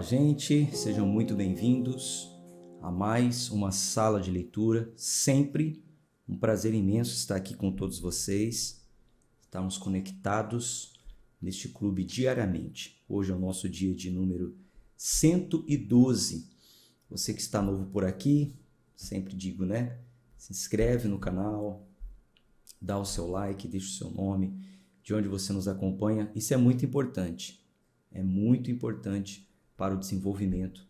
gente, sejam muito bem-vindos a mais uma sala de leitura. Sempre um prazer imenso estar aqui com todos vocês, estarmos conectados neste clube diariamente. Hoje é o nosso dia de número 112. Você que está novo por aqui, sempre digo, né? Se inscreve no canal, dá o seu like, deixa o seu nome, de onde você nos acompanha. Isso é muito importante. É muito importante para o desenvolvimento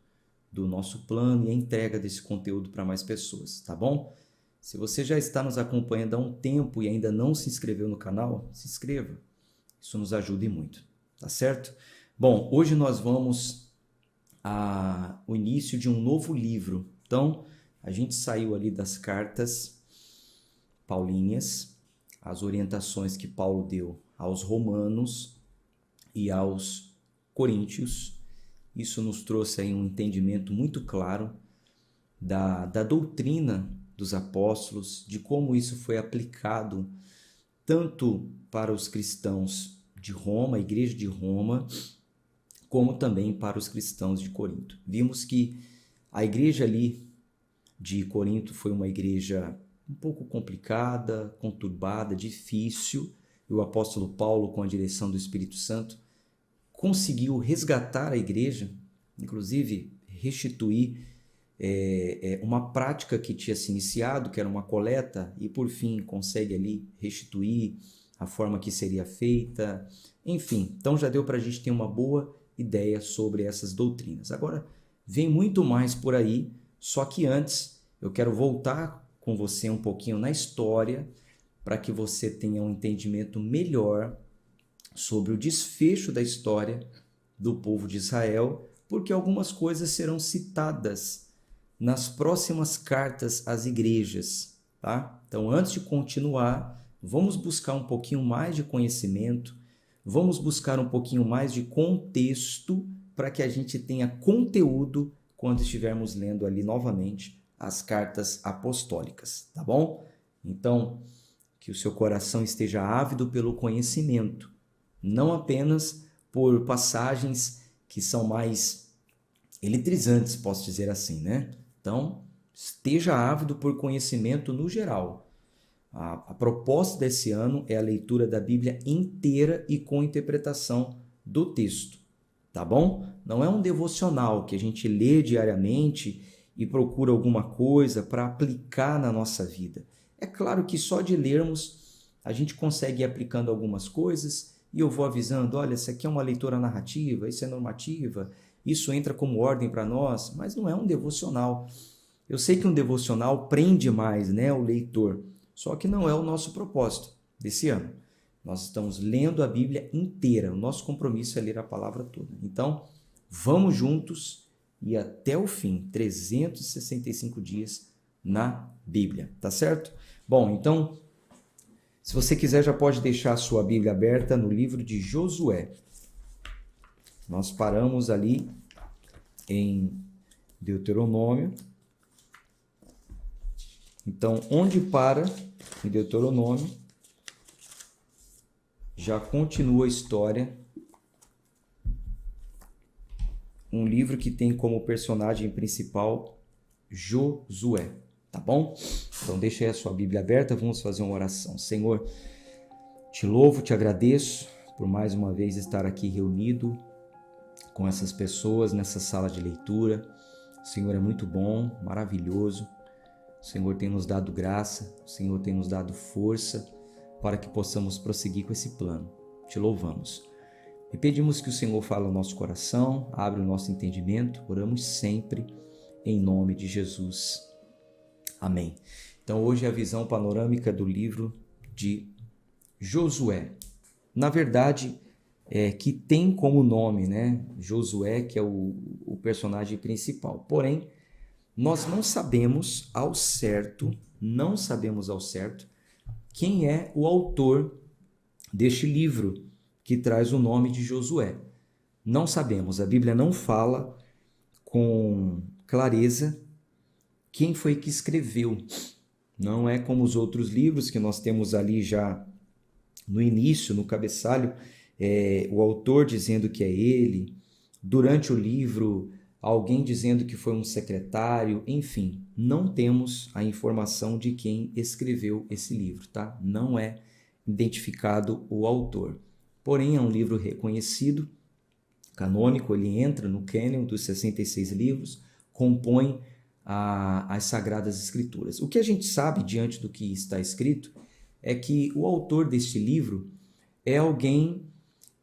do nosso plano e a entrega desse conteúdo para mais pessoas, tá bom? Se você já está nos acompanhando há um tempo e ainda não se inscreveu no canal, se inscreva. Isso nos ajuda e muito, tá certo? Bom, hoje nós vamos ao início de um novo livro. Então, a gente saiu ali das cartas paulinhas, as orientações que Paulo deu aos romanos e aos coríntios. Isso nos trouxe aí um entendimento muito claro da doutrina dos apóstolos, de como isso foi aplicado tanto para os cristãos de Roma, a igreja de Roma, como também para os cristãos de Corinto. Vimos que a igreja ali de Corinto foi uma igreja um pouco complicada, conturbada, difícil, e o apóstolo Paulo, com a direção do Espírito Santo, conseguiu resgatar a igreja, inclusive restituir uma prática que tinha se iniciado, que era uma coleta, e por fim consegue ali restituir a forma que seria feita, enfim. Então já deu para a gente ter uma boa ideia sobre essas doutrinas. Agora, vem muito mais por aí, só que antes eu quero voltar com você um pouquinho na história, para que você tenha um entendimento melhor sobre o desfecho da história do povo de Israel, porque algumas coisas serão citadas nas próximas cartas às igrejas, tá? Então, antes de continuar, vamos buscar um pouquinho mais de conhecimento, vamos buscar um pouquinho mais de contexto para que a gente tenha conteúdo quando estivermos lendo ali novamente as cartas apostólicas, tá bom? Então, que o seu coração esteja ávido pelo conhecimento, não apenas por passagens que são mais eletrizantes, posso dizer assim, né? Então, esteja ávido por conhecimento no geral. A proposta desse ano é a leitura da Bíblia inteira e com interpretação do texto, tá bom? Não é um devocional que a gente lê diariamente e procura alguma coisa para aplicar na nossa vida. É claro que só de lermos a gente consegue ir aplicando algumas coisas e eu vou avisando, olha, isso aqui é uma leitura narrativa, isso é normativa, isso entra como ordem para nós, mas não é um devocional. Eu sei que um devocional prende mais, né, o leitor, só que não é o nosso propósito desse ano. Nós estamos lendo a Bíblia inteira, o nosso compromisso é ler a palavra toda. Então, vamos juntos e até o fim, 365 dias na Bíblia, tá certo? Bom, então, se você quiser, já pode deixar a sua Bíblia aberta no livro de Josué. Nós paramos ali em Deuteronômio. Então, onde para em Deuteronômio, já continua a história. Um livro que tem como personagem principal Josué, tá bom? Então deixa aí a sua Bíblia aberta, vamos fazer uma oração. Senhor, te louvo, te agradeço por mais uma vez estar aqui reunido com essas pessoas nessa sala de leitura. O Senhor é muito bom, maravilhoso. O Senhor tem nos dado graça, o Senhor tem nos dado força para que possamos prosseguir com esse plano. Te louvamos. E pedimos que o Senhor fale ao nosso coração, abra o nosso entendimento, oramos sempre em nome de Jesus. Amém. Então hoje é a visão panorâmica do livro de Josué. Na verdade, que tem como nome, né, Josué, que é o personagem principal. Porém, nós não sabemos ao certo quem é o autor deste livro que traz o nome de Josué. Não sabemos, a Bíblia não fala com clareza quem foi que escreveu. Não é como os outros livros que nós temos ali já no início, no cabeçalho, o autor dizendo que é ele, durante o livro, alguém dizendo que foi um secretário, enfim, não temos a informação de quem escreveu esse livro, tá? Não é identificado o autor. Porém, é um livro reconhecido, canônico, ele entra no cânon dos 66 livros, compõe as Sagradas Escrituras. O que a gente sabe diante do que está escrito é que o autor deste livro é alguém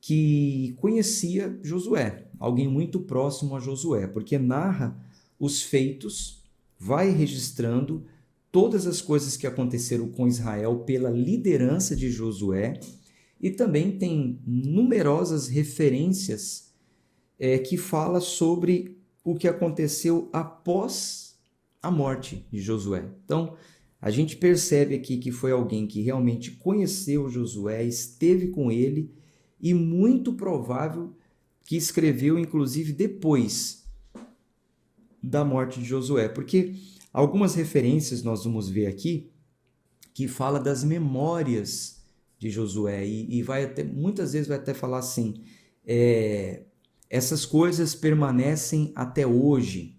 que conhecia Josué, alguém muito próximo a Josué, porque narra os feitos, vai registrando todas as coisas que aconteceram com Israel pela liderança de Josué e também tem numerosas referências que fala sobre o que aconteceu após a morte de Josué. Então, a gente percebe aqui que foi alguém que realmente conheceu Josué, esteve com ele e muito provável que escreveu, inclusive, depois da morte de Josué, porque algumas referências nós vamos ver aqui que fala das memórias de Josué e vai até, muitas vezes vai até falar assim, essas coisas permanecem até hoje.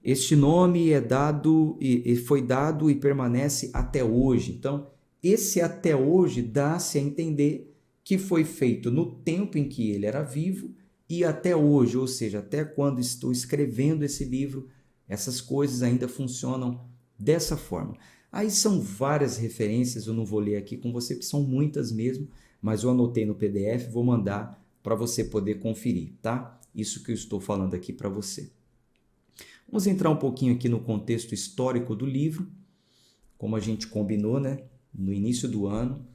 Este nome é dado e foi dado e permanece até hoje. Então, esse até hoje dá-se a entender que foi feito no tempo em que ele era vivo e até hoje, ou seja, até quando estou escrevendo esse livro, essas coisas ainda funcionam dessa forma. Aí são várias referências, eu não vou ler aqui com você, porque são muitas mesmo, mas eu anotei no PDF, vou mandar para você poder conferir, tá? Isso que eu estou falando aqui para você. Vamos entrar um pouquinho aqui no contexto histórico do livro, como a gente combinou, né? No início do ano,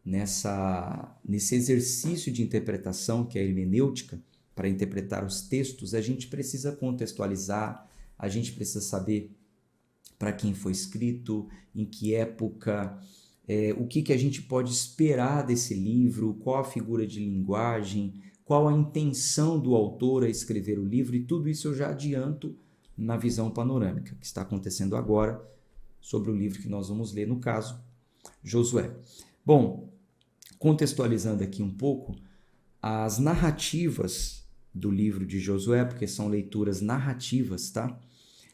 nesse exercício de interpretação, que é a hermenêutica, para interpretar os textos, a gente precisa contextualizar, a gente precisa saber para quem foi escrito, em que época, o que a gente pode esperar desse livro, qual a figura de linguagem, qual a intenção do autor a escrever o livro, e tudo isso eu já adianto na visão panorâmica que está acontecendo agora sobre o livro que nós vamos ler, no caso, Josué. Bom, contextualizando aqui um pouco, as narrativas do livro de Josué, porque são leituras narrativas, tá?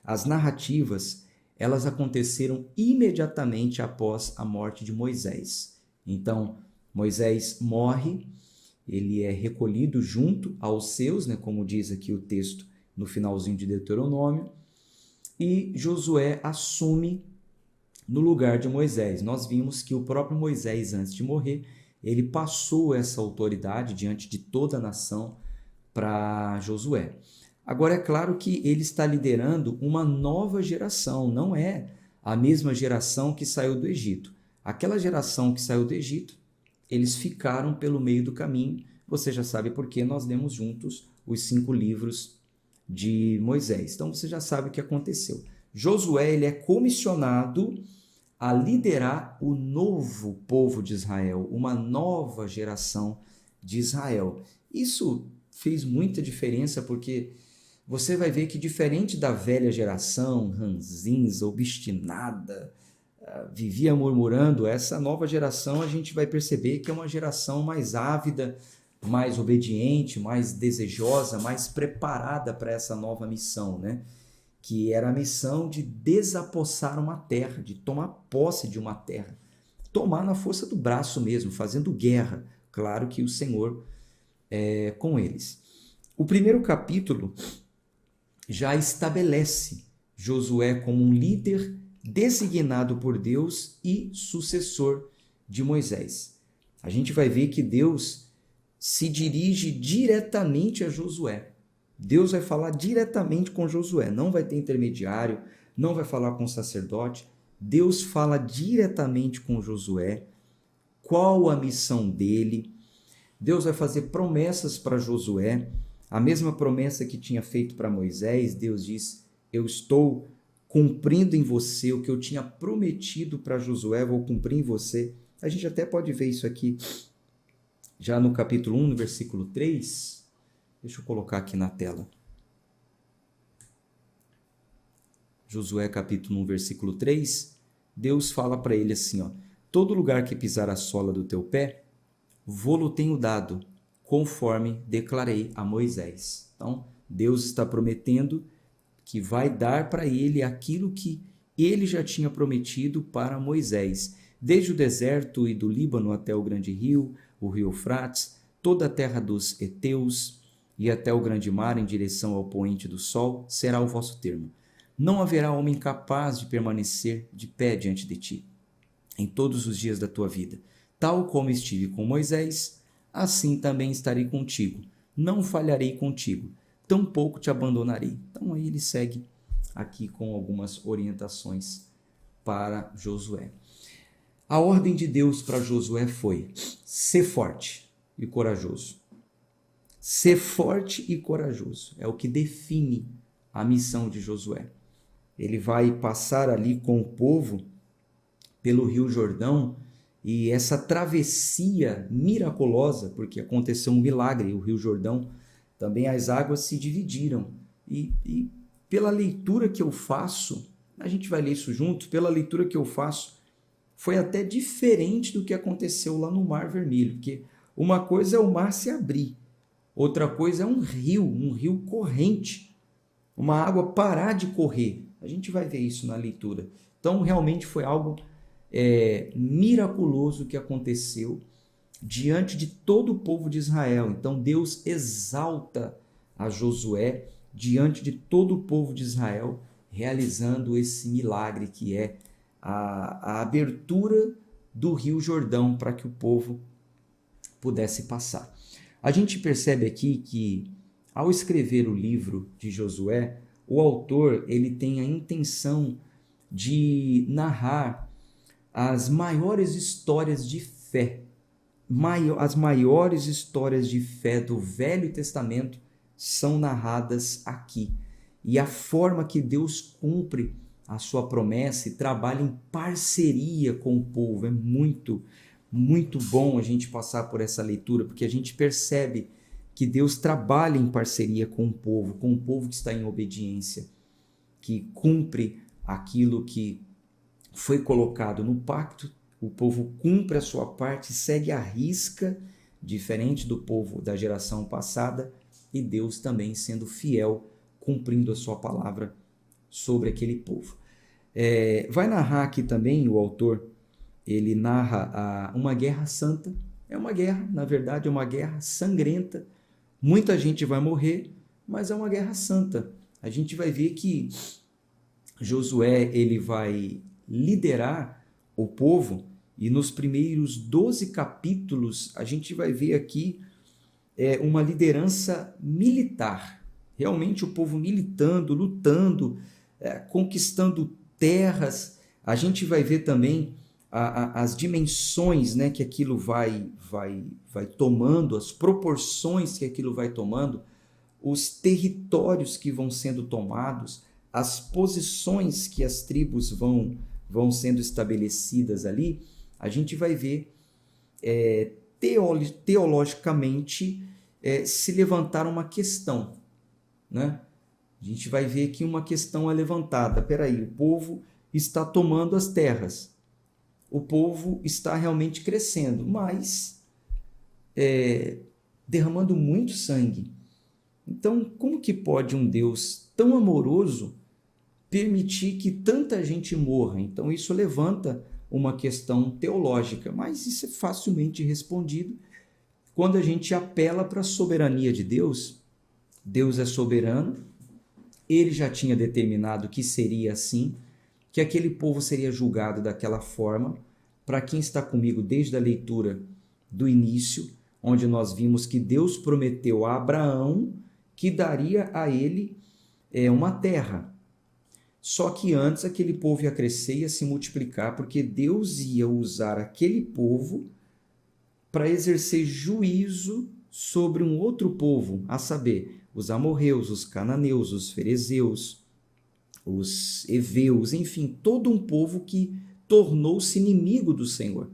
As narrativas, elas aconteceram imediatamente após a morte de Moisés. Então, Moisés morre, ele é recolhido junto aos seus, né, como diz aqui o texto no finalzinho de Deuteronômio, e Josué assume no lugar de Moisés. Nós vimos que o próprio Moisés, antes de morrer, ele passou essa autoridade diante de toda a nação para Josué. Agora, é claro que ele está liderando uma nova geração, não é a mesma geração que saiu do Egito. Aquela geração que saiu do Egito, eles ficaram pelo meio do caminho. Você já sabe por que nós lemos juntos os 5 livros de Moisés. Então, você já sabe o que aconteceu. Josué, ele é comissionado a liderar o novo povo de Israel, uma nova geração de Israel. Isso fez muita diferença porque você vai ver que, diferente da velha geração, ranzinza, obstinada, vivia murmurando, essa nova geração a gente vai perceber que é uma geração mais ávida, mais obediente, mais desejosa, mais preparada para essa nova missão, né? Que era a missão de desapossar uma terra, de tomar posse de uma terra, tomar na força do braço mesmo, fazendo guerra. Claro que o Senhor é com eles. O primeiro capítulo já estabelece Josué como um líder designado por Deus e sucessor de Moisés. A gente vai ver que Deus se dirige diretamente a Josué. Deus vai falar diretamente com Josué, não vai ter intermediário, não vai falar com o sacerdote. Deus fala diretamente com Josué, qual a missão dele. Deus vai fazer promessas para Josué, a mesma promessa que tinha feito para Moisés. Deus diz: eu estou cumprindo em você o que eu tinha prometido para Josué, vou cumprir em você. A gente até pode ver isso aqui já no capítulo 1, no versículo 3. Deixa eu colocar aqui na tela. Josué capítulo 1, versículo 3. Deus fala para ele assim, ó: todo lugar que pisar a sola do teu pé, vô-lo tenho dado, conforme declarei a Moisés. Então, Deus está prometendo que vai dar para ele aquilo que ele já tinha prometido para Moisés. Desde o deserto e do Líbano até o grande rio, o rio Eufrates, toda a terra dos heteus e até o grande mar em direção ao poente do sol, será o vosso termo. Não haverá homem capaz de permanecer de pé diante de ti, em todos os dias da tua vida. Tal como estive com Moisés, assim também estarei contigo. Não falharei contigo, tampouco te abandonarei. Então aí ele segue aqui com algumas orientações para Josué. A ordem de Deus para Josué foi: ser forte e corajoso. Ser forte e corajoso é o que define a missão de Josué. Ele vai passar ali com o povo pelo Rio Jordão, e essa travessia miraculosa, porque aconteceu um milagre, o Rio Jordão, também as águas se dividiram. E pela leitura que eu faço, a gente vai ler isso junto, pela leitura que eu faço, foi até diferente do que aconteceu lá no Mar Vermelho, porque uma coisa é o mar se abrir, outra coisa é um rio corrente, uma água parar de correr. A gente vai ver isso na leitura. Então, realmente foi algo miraculoso que aconteceu diante de todo o povo de Israel. Então, Deus exalta a Josué diante de todo o povo de Israel, realizando esse milagre que é a abertura do Rio Jordão para que o povo pudesse passar. A gente percebe aqui que, ao escrever o livro de Josué, o autor ele tem a intenção de narrar as maiores histórias de fé, as maiores histórias de fé do Velho Testamento são narradas aqui. E a forma que Deus cumpre a sua promessa e trabalha em parceria com o povo é muito, muito bom a gente passar por essa leitura, porque a gente percebe que Deus trabalha em parceria com o povo que está em obediência, que cumpre aquilo que foi colocado no pacto. O povo cumpre a sua parte, segue à risca, diferente do povo da geração passada, e Deus também sendo fiel, cumprindo a sua palavra sobre aquele povo. Vai narrar aqui também o autor, ele narra uma guerra santa. É uma guerra, na verdade, é uma guerra sangrenta. Muita gente vai morrer, mas é uma guerra santa. A gente vai ver que Josué ele vai liderar o povo, e nos primeiros 12 capítulos a gente vai ver aqui uma liderança militar. Realmente o povo militando, lutando, conquistando terras. A gente vai ver também as dimensões, né, que aquilo vai tomando, as proporções que aquilo vai tomando, os territórios que vão sendo tomados, as posições que as tribos vão sendo estabelecidas ali. A gente vai ver teologicamente se levantar uma questão, né? A gente vai ver que uma questão é levantada. Peraí, o povo está tomando as terras, o povo está realmente crescendo, mas derramando muito sangue. Então, como que pode um Deus tão amoroso permitir que tanta gente morra? Então, isso levanta uma questão teológica, mas isso é facilmente respondido quando a gente apela para a soberania de Deus. Deus é soberano, ele já tinha determinado que seria assim, que aquele povo seria julgado daquela forma. Para quem está comigo desde a leitura do início, onde nós vimos que Deus prometeu a Abraão que daria a ele uma terra. Só que antes aquele povo ia crescer e ia se multiplicar, porque Deus ia usar aquele povo para exercer juízo sobre um outro povo, a saber, os amorreus, os cananeus, os ferezeus, os heveus, enfim, todo um povo que tornou-se inimigo do Senhor.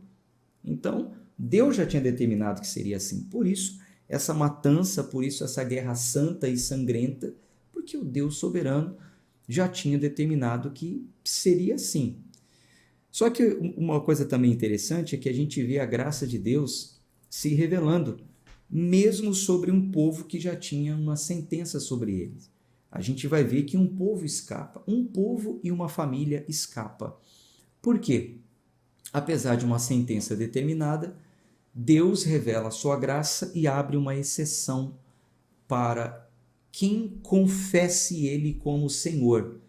Então, Deus já tinha determinado que seria assim. Por isso, essa matança, por isso, essa guerra santa e sangrenta, porque o Deus soberano já tinha determinado que seria assim. Só que uma coisa também interessante é que a gente vê a graça de Deus se revelando mesmo sobre um povo que já tinha uma sentença sobre eles. A gente vai ver que um povo escapa, um povo e uma família escapa. Por quê? Apesar de uma sentença determinada, Deus revela a sua graça e abre uma exceção para quem confesse Ele como Senhor,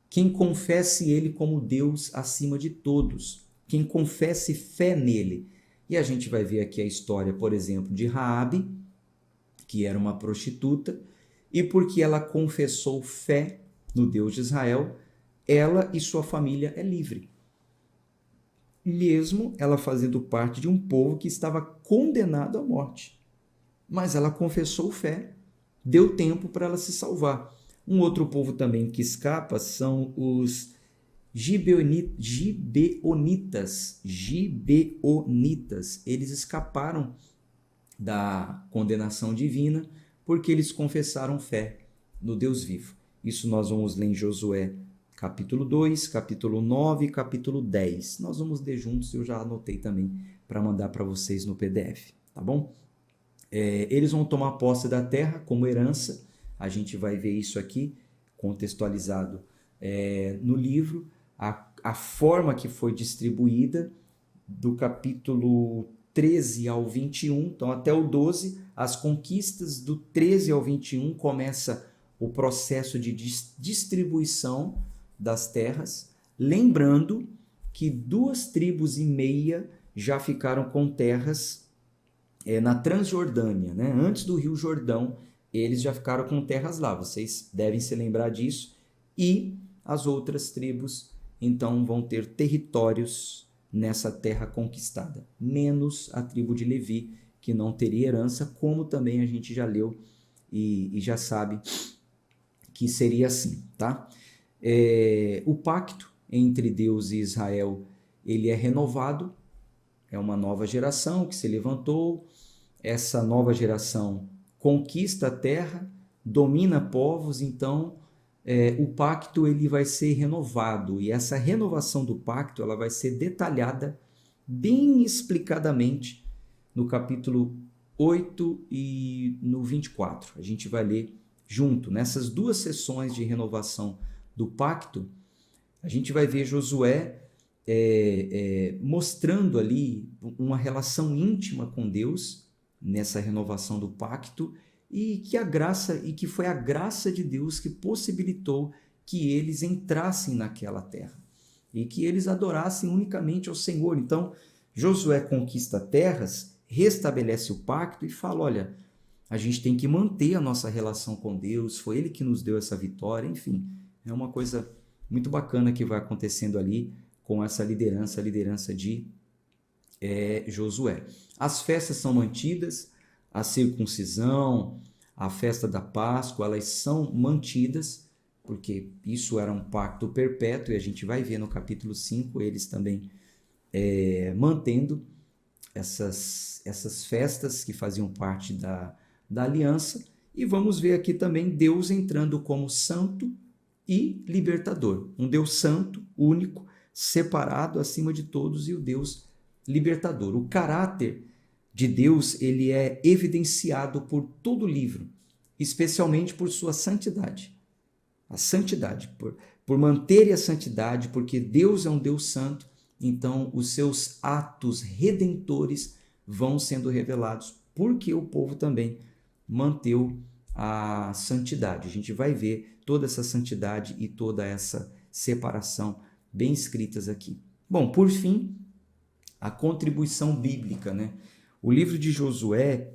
quem confesse Ele como Deus acima de todos, quem confesse fé nele. E a gente vai ver aqui a história, por exemplo, de Raabe, que era uma prostituta, e porque ela confessou fé no Deus de Israel, ela e sua família é livre. Mesmo ela fazendo parte de um povo que estava condenado à morte. Mas ela confessou fé, deu tempo para ela se salvar. Um outro povo também que escapa são os gibeonitas. Eles escaparam da condenação divina porque eles confessaram fé no Deus vivo. Isso nós vamos ler em Josué capítulo 2, capítulo 9 e capítulo 10. Nós vamos ler juntos, eu já anotei também para mandar para vocês no PDF, tá bom? Eles vão tomar posse da terra como herança. A gente vai ver isso aqui contextualizado no livro, a forma que foi distribuída do capítulo 13 ao 21, então até o 12, as conquistas do 13 ao 21 começa o processo de distribuição das terras, lembrando que 2,5 tribos já ficaram com terras na Transjordânia, né? Antes do Rio Jordão, eles já ficaram com terras lá, vocês devem se lembrar disso, e as outras tribos então vão ter territórios nessa terra conquistada, menos a tribo de Levi, que não teria herança, como também a gente já leu e já sabe que seria assim, tá? O pacto entre Deus e Israel, ele é renovado, é uma nova geração que se levantou, essa nova geração conquista a terra, domina povos, então o pacto ele vai ser renovado, e essa renovação do pacto ela vai ser detalhada bem explicadamente no capítulo 8 e no 24. A gente vai ler junto, nessas duas sessões de renovação do pacto, a gente vai ver Josué mostrando ali uma relação íntima com Deus nessa renovação do pacto, e que foi a graça de Deus que possibilitou que eles entrassem naquela terra e que eles adorassem unicamente ao Senhor. Então, Josué conquista terras, restabelece o pacto e fala, olha, a gente tem que manter a nossa relação com Deus, foi Ele que nos deu essa vitória, enfim, é uma coisa muito bacana que vai acontecendo ali com essa liderança, a liderança de Josué. As festas são mantidas, a circuncisão, a festa da Páscoa, elas são mantidas, porque isso era um pacto perpétuo, e a gente vai ver no capítulo 5 eles também mantendo essas festas que faziam parte da aliança, e vamos ver aqui também Deus entrando como santo e libertador, um Deus santo, único, separado acima de todos, e o Deus libertador. O caráter de Deus ele é evidenciado por todo o livro, especialmente por sua santidade. A santidade, por manter a santidade, porque Deus é um Deus santo, então os seus atos redentores vão sendo revelados, porque o povo também manteve a santidade. A gente vai ver toda essa santidade e toda essa separação bem escritas aqui. Bom, por fim, a contribuição bíblica, né? O livro de Josué,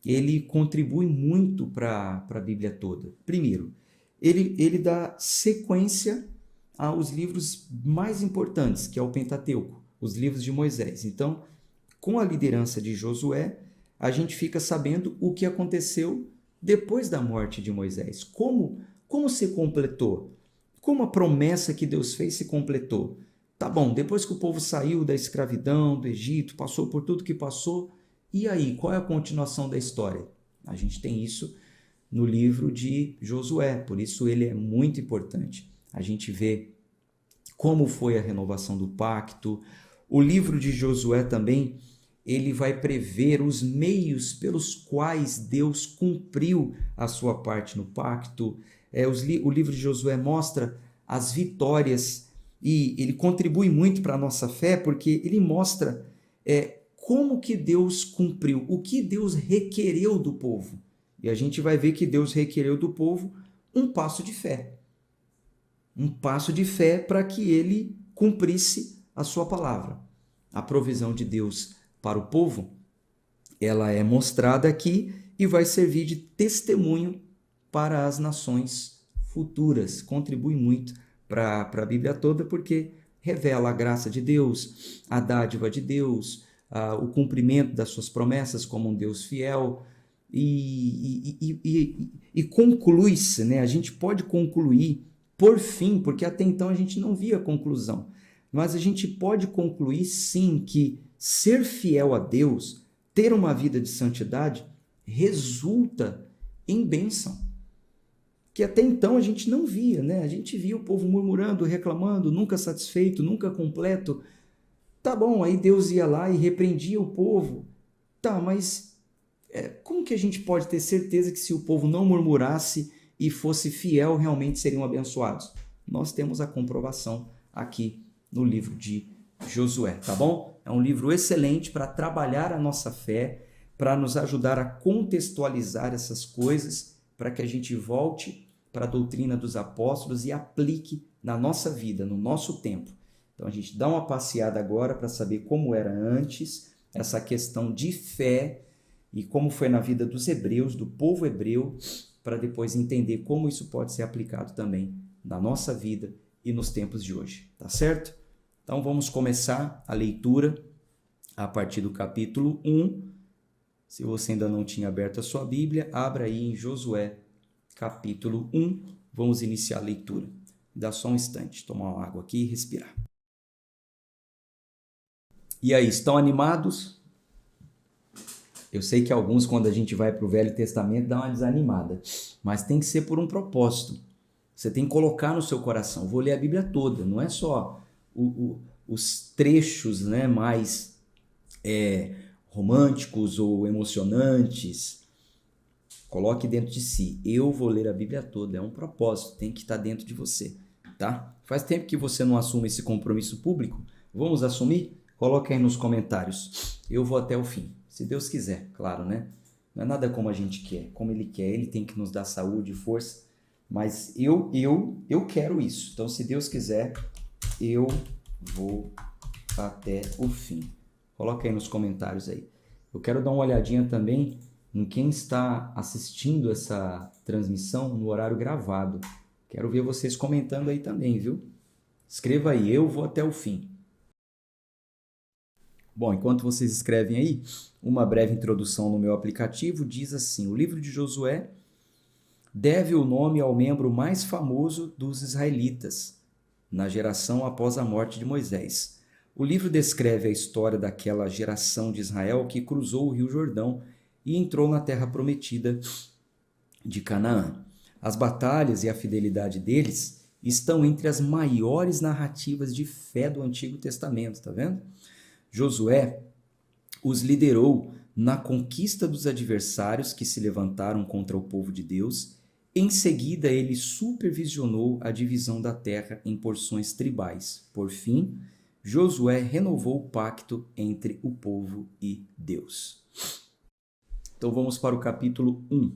ele contribui muito para a Bíblia toda. Primeiro, ele dá sequência aos livros mais importantes, que é o Pentateuco, os livros de Moisés. Então, com a liderança de Josué, a gente fica sabendo o que aconteceu depois da morte de Moisés. Como se completou? Como a promessa que Deus fez se completou? Tá bom, depois que o povo saiu da escravidão, do Egito, passou por tudo que passou, e aí, qual é a continuação da história? A gente tem isso no livro de Josué, por isso ele é muito importante. A gente vê como foi a renovação do pacto. O livro de Josué também, ele vai prever os meios pelos quais Deus cumpriu a sua parte no pacto. O livro de Josué mostra as vitórias e ele contribui muito para a nossa fé, porque ele mostra como que Deus cumpriu, o que Deus requereu do povo. E a gente vai ver que Deus requereu do povo um passo de fé. Um passo de fé para que ele cumprisse a sua palavra. A provisão de Deus para o povo, ela é mostrada aqui e vai servir de testemunho para as nações futuras. Contribui muito para a Bíblia toda, porque revela a graça de Deus, a dádiva de Deus, o cumprimento das suas promessas como um Deus fiel, e conclui-se, né? A gente pode concluir, por fim, porque até então a gente não via conclusão, mas a gente pode concluir sim que ser fiel a Deus, ter uma vida de santidade, resulta em bênção. Que até então a gente não via, né? A gente via o povo murmurando, reclamando, nunca satisfeito, nunca completo. Tá bom, aí Deus ia lá e repreendia o povo. Tá, mas como que a gente pode ter certeza que se o povo não murmurasse e fosse fiel, realmente seriam abençoados? Nós temos a comprovação aqui no livro de Josué, tá bom? É um livro excelente para trabalhar a nossa fé, para nos ajudar a contextualizar essas coisas, para que a gente volte para a doutrina dos apóstolos e aplique na nossa vida, no nosso tempo. Então a gente dá uma passeada agora para saber como era antes, essa questão de fé e como foi na vida dos hebreus, do povo hebreu, para depois entender como isso pode ser aplicado também na nossa vida e nos tempos de hoje, tá certo? Então vamos começar a leitura a partir do capítulo 1. Se você ainda não tinha aberto a sua Bíblia, abra aí em Josué, capítulo 1. Vamos iniciar a leitura. Dá só um instante, tomar uma água aqui e respirar. E aí, estão animados? Eu sei que alguns, quando a gente vai para o Velho Testamento, dá uma desanimada, mas tem que ser por um propósito. Você tem que colocar no seu coração. Vou ler a Bíblia toda, não é só os trechos, né, mais românticos ou emocionantes. Coloque dentro de si. Eu vou ler a Bíblia toda. É um propósito, tem que estar dentro de você, tá? Faz tempo que você não assume esse compromisso público. Vamos assumir? Coloque aí nos comentários. Eu vou até o fim. Se Deus quiser, claro, né? Não é nada como a gente quer, como Ele quer. Ele tem que nos dar saúde e força. Mas eu quero isso. Então, se Deus quiser, eu vou até o fim. Coloca aí nos comentários aí. Eu quero dar uma olhadinha também em quem está assistindo essa transmissão no horário gravado. Quero ver vocês comentando aí também, viu? Escreva aí, eu vou até o fim. Bom, enquanto vocês escrevem aí, uma breve introdução no meu aplicativo diz assim: o livro de Josué deve o nome ao membro mais famoso dos israelitas, na geração após a morte de Moisés. O livro descreve a história daquela geração de Israel que cruzou o Rio Jordão e entrou na terra prometida de Canaã. As batalhas e a fidelidade deles estão entre as maiores narrativas de fé do Antigo Testamento, tá vendo? Josué os liderou na conquista dos adversários que se levantaram contra o povo de Deus. Em seguida, ele supervisionou a divisão da terra em porções tribais. Por fim, Josué renovou o pacto entre o povo e Deus. Então vamos para o capítulo 1.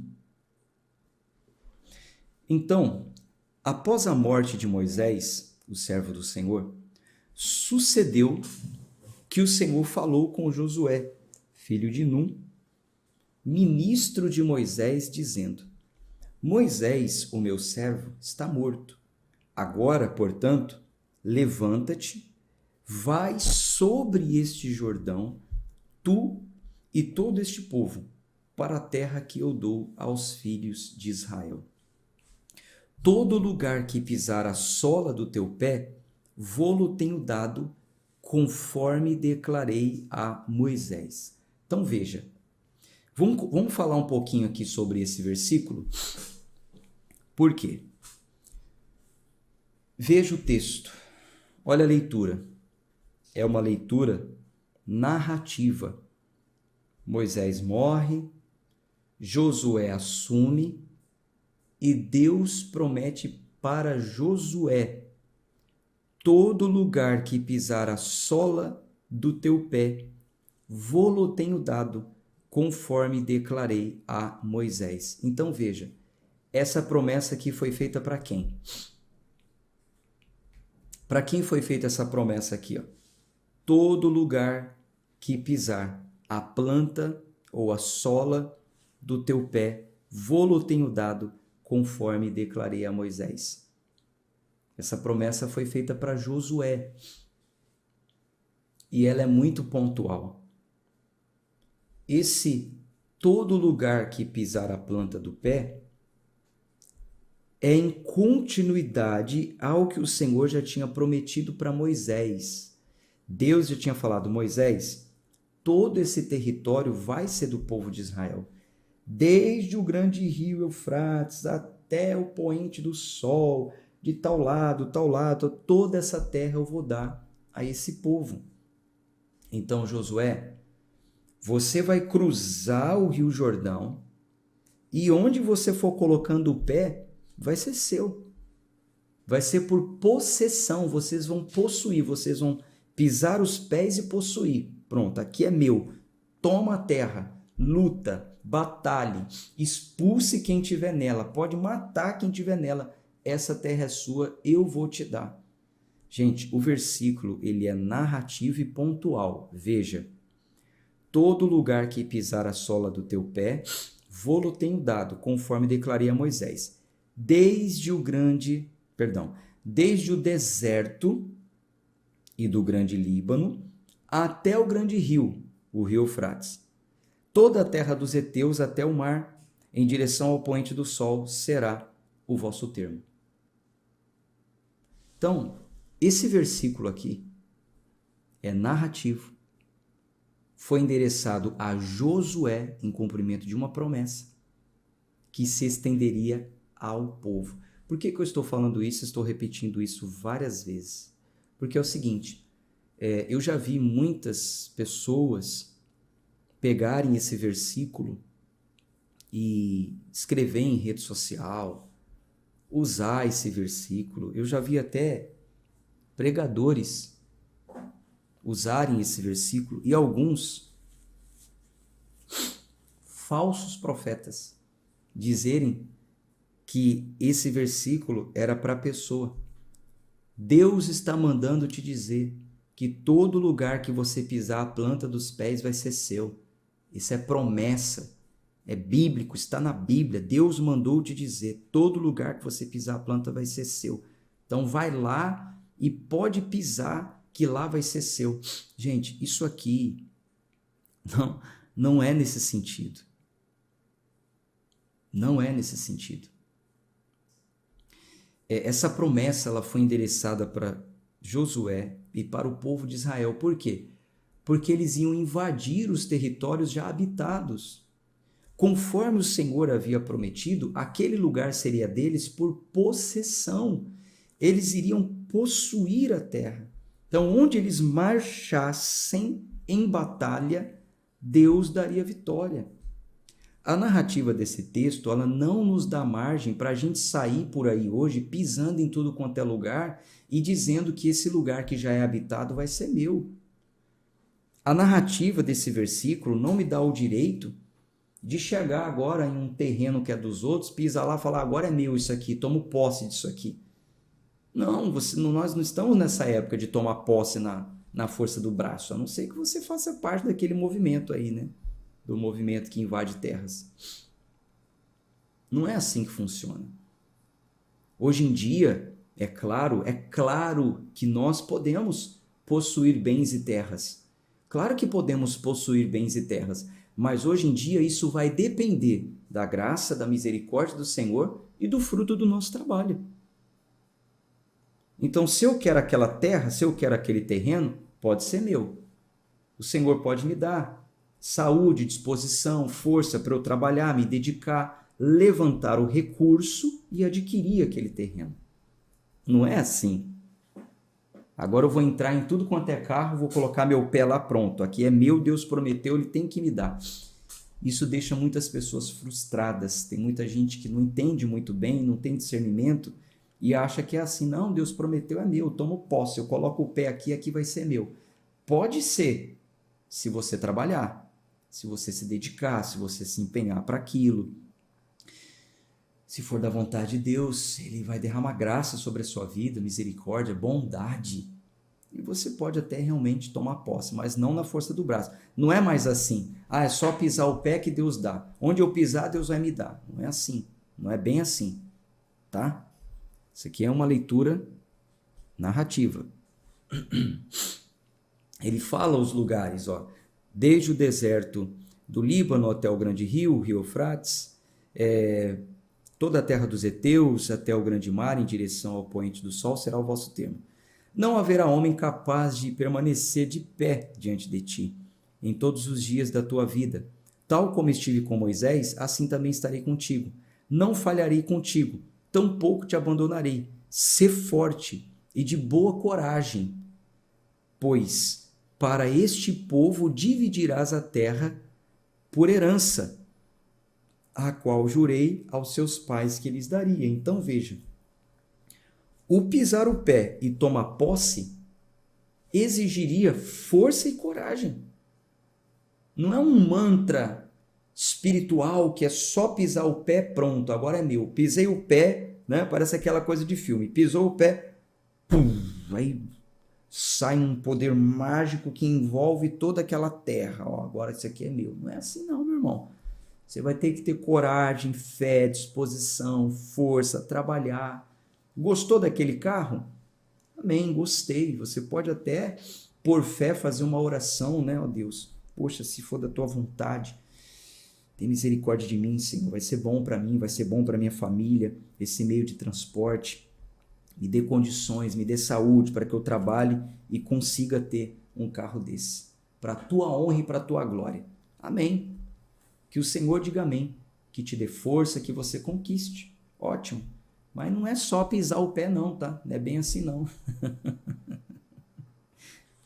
Então, após a morte de Moisés, o servo do Senhor, sucedeu que o Senhor falou com Josué, filho de Num, ministro de Moisés, dizendo: Moisés, o meu servo, está morto. Agora, portanto, levanta-te, vai sobre este Jordão, tu e todo este povo, para a terra que eu dou aos filhos de Israel. Todo lugar que pisar a sola do teu pé, vô-lo tenho dado, conforme declarei a Moisés. Então veja, vamos falar um pouquinho aqui sobre esse versículo. Por quê? Veja o texto, olha a leitura. É uma leitura narrativa. Moisés morre, Josué assume e Deus promete para Josué: todo lugar que pisar a sola do teu pé, vô-lo tenho dado, conforme declarei a Moisés. Então veja, essa promessa aqui foi feita para quem? Para quem foi feita essa promessa aqui? Ó? Todo lugar que pisar a planta ou a sola do teu pé, vô-lo tenho dado, conforme declarei a Moisés. Essa promessa foi feita para Josué. E ela é muito pontual. Esse todo lugar que pisar a planta do pé é em continuidade ao que o Senhor já tinha prometido para Moisés. Deus já tinha falado: Moisés, todo esse território vai ser do povo de Israel. Desde o grande rio Eufrates até o poente do sol, de tal lado, toda essa terra eu vou dar a esse povo. Então, Josué, você vai cruzar o rio Jordão e onde você for colocando o pé, vai ser seu. Vai ser por possessão, vocês vão possuir, vocês vão pisar os pés e possuir. Pronto, aqui é meu. Toma a terra, luta, batalhe, expulse quem tiver nela, pode matar quem tiver nela. Essa terra é sua, eu vou te dar. Gente, o versículo ele é narrativo e pontual. Veja, todo lugar que pisar a sola do teu pé, vô-lo tenho dado, conforme declarei a Moisés. Desde o deserto e do grande Líbano até o grande rio, o rio Eufrates. Toda a terra dos heteus até o mar, em direção ao poente do sol, será o vosso termo. Então, esse versículo aqui é narrativo, foi endereçado a Josué em cumprimento de uma promessa que se estenderia ao povo. Por que eu estou falando isso? Estou repetindo isso várias vezes. Porque é o seguinte, eu já vi muitas pessoas pegarem esse versículo e escrever em rede social, usar esse versículo. Eu já vi até pregadores usarem esse versículo e alguns falsos profetas dizerem que esse versículo era para a pessoa. Deus está mandando te dizer que todo lugar que você pisar a planta dos pés vai ser seu. Isso é promessa, é bíblico, está na Bíblia. Deus mandou te dizer, todo lugar que você pisar a planta vai ser seu. Então vai lá e pode pisar que lá vai ser seu. Gente, isso aqui não é nesse sentido. Não é nesse sentido. Essa promessa ela foi endereçada para Josué e para o povo de Israel. Por quê? Porque eles iam invadir os territórios já habitados. Conforme o Senhor havia prometido, aquele lugar seria deles por possessão. Eles iriam possuir a terra. Então, onde eles marchassem em batalha, Deus daria vitória. A narrativa desse texto, ela não nos dá margem para a gente sair por aí hoje pisando em tudo quanto é lugar e dizendo que esse lugar que já é habitado vai ser meu. A narrativa desse versículo não me dá o direito de chegar agora em um terreno que é dos outros, pisar lá e falar, agora é meu isso aqui, tomo posse disso aqui. Não, nós não estamos nessa época de tomar posse na força do braço, a não ser que você faça parte daquele movimento aí, né? Do movimento que invade terras. Não é assim que funciona. Hoje em dia, é claro que nós podemos possuir bens e terras. Claro que podemos possuir bens e terras, mas hoje em dia isso vai depender da graça, da misericórdia do Senhor e do fruto do nosso trabalho. Então, se eu quero aquela terra, se eu quero aquele terreno, pode ser meu. O Senhor pode me dar saúde, disposição, força para eu trabalhar, me dedicar, levantar o recurso e adquirir aquele terreno. Não é assim. Agora eu vou entrar em tudo quanto é carro, vou colocar meu pé lá, pronto. Aqui é meu, Deus prometeu, ele tem que me dar. Isso deixa muitas pessoas frustradas. Tem muita gente que não entende muito bem, não tem discernimento e acha que é assim, não, Deus prometeu, é meu, eu tomo posse, eu coloco o pé aqui, aqui vai ser meu. Pode ser, se você trabalhar, se você se dedicar, se você se empenhar para aquilo. Se for da vontade de Deus, ele vai derramar graça sobre a sua vida, misericórdia, bondade. E você pode até realmente tomar posse, mas não na força do braço. Não é mais assim, é só pisar o pé que Deus dá. Onde eu pisar, Deus vai me dar. Não é assim, não é bem assim, tá? Isso aqui é uma leitura narrativa. Ele fala os lugares, ó, desde o deserto do Líbano até o grande rio, o rio Eufrates, toda a terra dos heteus até o grande mar, em direção ao poente do sol, será o vosso termo. Não haverá homem capaz de permanecer de pé diante de ti, em todos os dias da tua vida. Tal como estive com Moisés, assim também estarei contigo. Não falharei contigo, tampouco te abandonarei. Sê forte e de boa coragem, pois para este povo dividirás a terra por herança, a qual jurei aos seus pais que lhes daria. Então veja, o pisar o pé e tomar posse exigiria força e coragem. Não é um mantra espiritual que é só pisar o pé, pronto, agora é meu. Pisei o pé, né? Parece aquela coisa de filme. Pisou o pé, pum, aí sai um poder mágico que envolve toda aquela terra. Ó, agora isso aqui é meu. Não é assim não, meu irmão. Você vai ter que ter coragem, fé, disposição, força, trabalhar. Gostou daquele carro? Amém, gostei. Você pode até, por fé, fazer uma oração, né, ó Deus? Poxa, se for da tua vontade, tem misericórdia de mim, Senhor. Vai ser bom para mim, vai ser bom para minha família, esse meio de transporte. Me dê condições, me dê saúde para que eu trabalhe e consiga ter um carro desse. Para a tua honra e para a tua glória. Amém. Que o Senhor diga amém. Que te dê força, que você conquiste. Ótimo. Mas não é só pisar o pé não, tá? Não é bem assim não.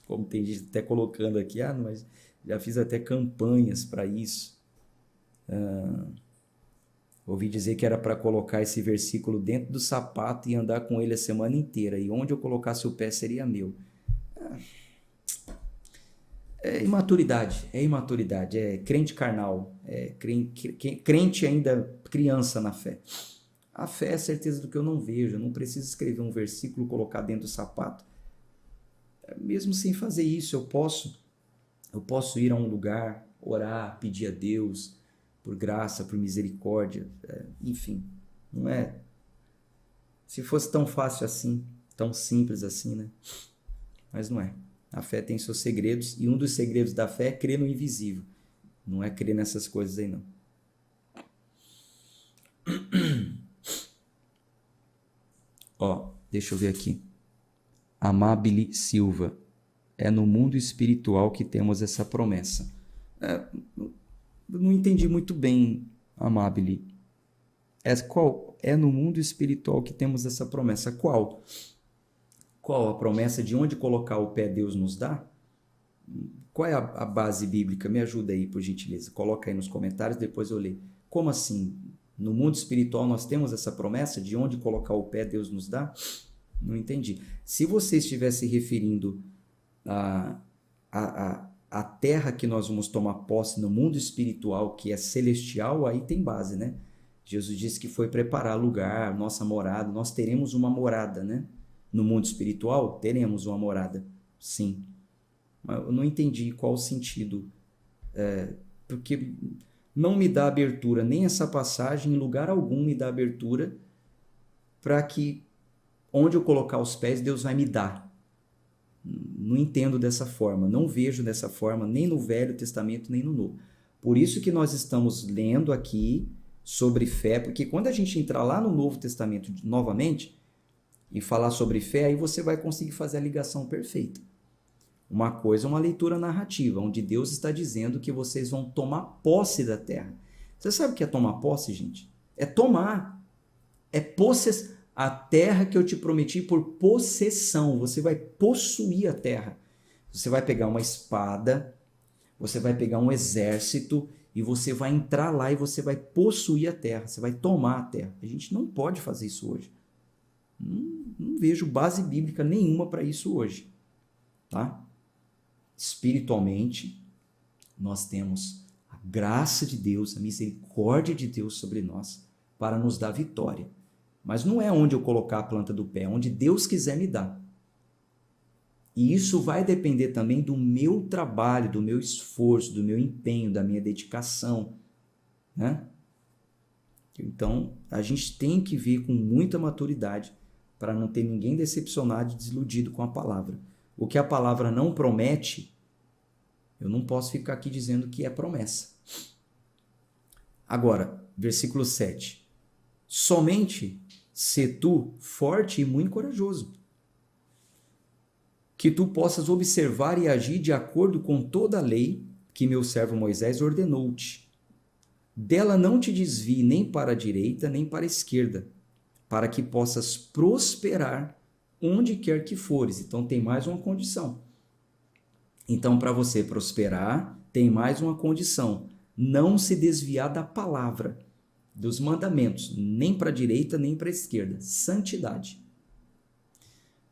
Como tem gente até colocando aqui, mas já fiz até campanhas para isso. Ouvi dizer que era para colocar esse versículo dentro do sapato e andar com ele a semana inteira. E onde eu colocasse o pé seria meu. É imaturidade, é crente carnal, é crente ainda criança na fé. A fé é a certeza do que eu não vejo, eu não preciso escrever um versículo e colocar dentro do sapato. Mesmo sem fazer isso, eu posso ir a um lugar, orar, pedir a Deus por graça, por misericórdia, enfim, não é? Se fosse tão fácil assim, tão simples assim, né? Mas não é. A fé tem seus segredos e um dos segredos da fé é crer no invisível. Não é crer nessas coisas aí, não. Ó, deixa eu ver aqui. Amabile Silva. É no mundo espiritual que temos essa promessa. Não entendi muito bem, Amabile. Qual? É no mundo espiritual que temos essa promessa. Qual? Qual a promessa de onde colocar o pé Deus nos dá? Qual é a base bíblica? Me ajuda aí, por gentileza. Coloca aí nos comentários, depois eu leio. Como assim? No mundo espiritual nós temos essa promessa de onde colocar o pé Deus nos dá? Não entendi. Se você estiver se referindo a terra que nós vamos tomar posse no mundo espiritual, que é celestial, aí tem base, né? Jesus disse que foi preparar lugar, nossa morada. Nós teremos uma morada, né? No mundo espiritual, teremos uma morada, sim. Mas eu não entendi qual o sentido, porque não me dá abertura, nem essa passagem, em lugar algum me dá abertura para que onde eu colocar os pés, Deus vai me dar. Não entendo dessa forma, não vejo dessa forma, nem no Velho Testamento, nem no Novo. Por isso que nós estamos lendo aqui sobre fé, porque quando a gente entrar lá no Novo Testamento novamente e falar sobre fé, aí você vai conseguir fazer a ligação perfeita. Uma coisa é uma leitura narrativa, onde Deus está dizendo que vocês vão tomar posse da terra. Você sabe o que é tomar posse, gente? É tomar, é a terra que eu te prometi por possessão. Você vai possuir a terra. Você vai pegar uma espada, você vai pegar um exército e você vai entrar lá e você vai possuir a terra. Você vai tomar a terra. A gente não pode fazer isso hoje. Não vejo base bíblica nenhuma para isso hoje. Tá? Espiritualmente, nós temos a graça de Deus, a misericórdia de Deus sobre nós para nos dar vitória. Mas não é onde eu colocar a planta do pé, é onde Deus quiser me dar. E isso vai depender também do meu trabalho, do meu esforço, do meu empenho, da minha dedicação, né? Então, a gente tem que ver com muita maturidade para não ter ninguém decepcionado e desiludido com a palavra. O que a palavra não promete, eu não posso ficar aqui dizendo que é promessa. Agora, versículo 7. Somente sê tu forte e muito corajoso, que tu possas observar e agir de acordo com toda a lei que meu servo Moisés ordenou-te. Dela não te desvie nem para a direita nem para a esquerda, para que possas prosperar onde quer que fores. Então tem mais uma condição. Então, para você prosperar, tem mais uma condição: não se desviar da palavra, dos mandamentos, nem para a direita nem para a esquerda. Santidade.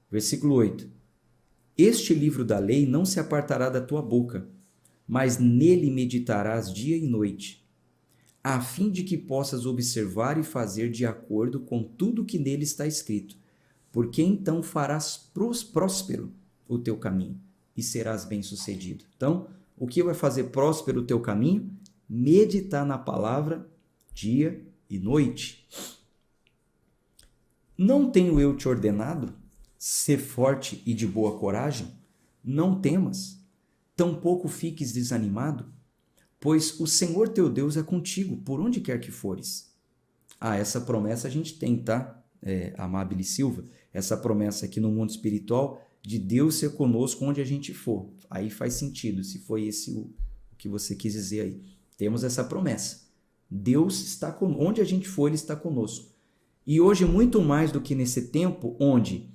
Versículo 8. Este livro da lei não se apartará da tua boca, mas nele meditarás dia e noite, a fim de que possas observar e fazer de acordo com tudo que nele está escrito, porque então farás próspero o teu caminho e serás bem-sucedido. Então, o que vai fazer próspero o teu caminho? Meditar na palavra dia e noite. Não tenho eu te ordenado? Ser forte e de boa coragem? Não temas, tampouco fiques desanimado, pois o Senhor teu Deus é contigo, por onde quer que fores. Essa promessa a gente tem, tá? Amabile Silva, essa promessa aqui no mundo espiritual de Deus ser conosco onde a gente for. Aí faz sentido, se foi esse o que você quis dizer aí. Temos essa promessa. Deus está conosco, onde a gente for, Ele está conosco. E hoje, muito mais do que nesse tempo, onde